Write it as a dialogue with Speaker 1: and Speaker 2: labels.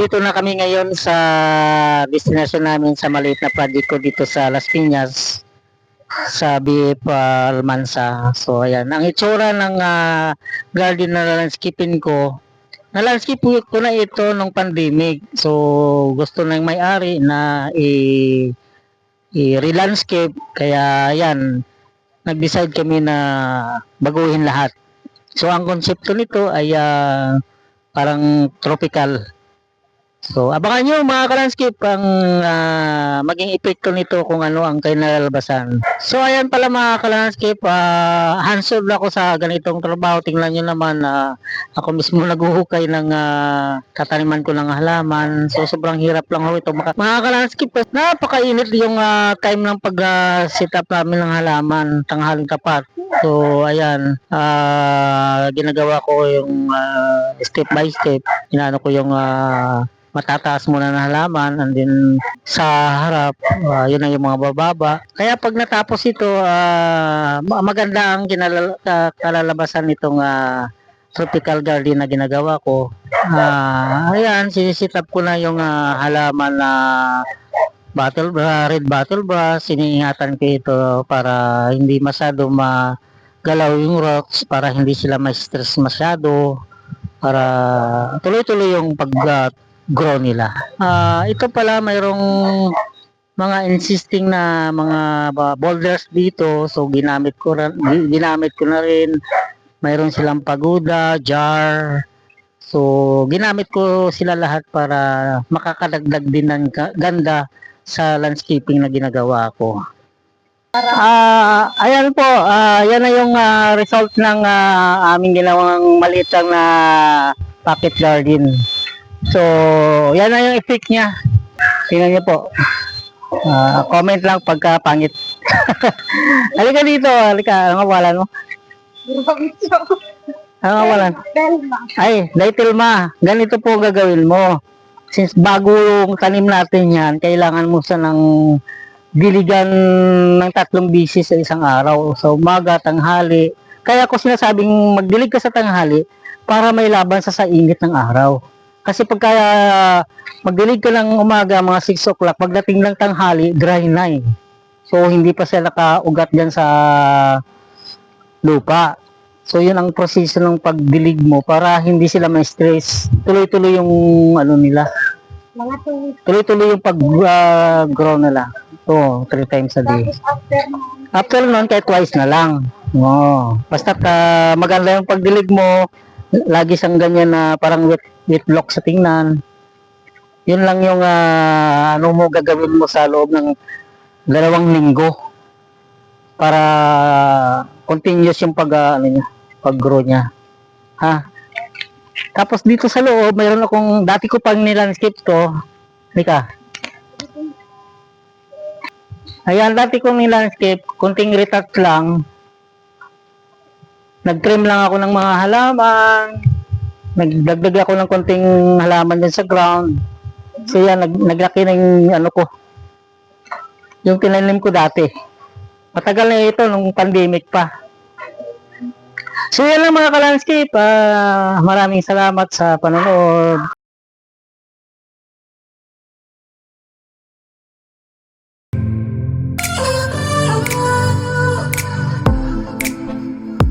Speaker 1: nandito na kami ngayon sa destination namin sa maliit na project ko dito sa Las Piñas sa BF Almansa. So ayan, ang itsura ng garden na landscaping ko. Na-landscape ko na ito nung pandemic. So gusto ng may-ari na i-relandscape. Kaya ayan, nag-decide kami na baguhin lahat. So ang konsepto nito ay parang tropical. So abangan nyo mga ka-landscape ang maging epekto nito kung ano ang kinalalabasan. So ayan pala mga ka-landscape, hands-on ako sa ganitong trabaho. Tingnan nyo naman, ako mismo naghuhukay ng tataniman ko ng halaman. So sobrang hirap lang ho ito mga ka-landscape. Napakainit yung time ng pag-set up namin ng halaman, tanghaling tapat. So ayan, ginagawa ko yung step by step. Inaano ko yung matataas muna na halaman, and then sa harap yun na yung mga bababa. Kaya pag natapos ito, maganda ang kalalabasan nitong tropical garden na ginagawa ko. Ayan, sinisit up ko na yung halaman na red bottle brush. Iniingatan ko ito para hindi masyado magalaw yung rocks, para hindi sila ma-stress masyado, para tuloy-tuloy yung pag-grow nila. Ito pala mayroong mga insisting na mga boulders dito, so ginamit ko na rin. Mayroon silang pagoda, jar. So ginamit ko sila lahat para makakadagdag din ng ganda sa landscaping na ginagawa ko. Ayan po, yan na yung result ng aming ginawang maliit na pocket garden. So, yan na yung effect niya. Tingnan niyo po. Comment lang pagka pangit. Halika dito, halika. Ano nga wala mo? Ano nga wala? Ay, Daitilma. Ganito po gagawin mo. Since bago yung tanim natin yan, kailangan mo sa ng diligan ng 3 bisis sa isang araw. So, umaga, tanghali. Kaya ko sinasabing magdilig ka sa tanghali para may laban sa init ng araw. Kasi pagka magdilig ka ng umaga, mga 6 o'clock, pagdating ng tanghali, dry na eh. So, hindi pa sila nakaugat dyan sa lupa. So, yun ang proseso ng pagdilig mo para hindi sila may stress. Tuloy-tuloy yung ano nila. Tuloy-tuloy yung pag-grow nila. So, 3 times a day. After nun, kahit twice na lang. Basta maganda yung pagdilig mo, lagi siyang ganyan na parang wet block sa tingnan. Yun lang yung ano mo gagawin mo sa loob ng 2 linggo para continuous yung pag-grow niya. Tapos dito sa loob, mayroon akong, dati ko pang nilandscape to. Mika. Ayan, dati kong nilandscape, kunting retouch lang. Nag-trim lang ako ng mga halaman. Nagdagdag ako ng konting halaman din sa ground. So yan, naglaki na yung ano ko. Yung tinanim ko dati. Matagal na ito, nung pandemic pa. So yan lang mga ka-landscape. Maraming salamat sa panonood.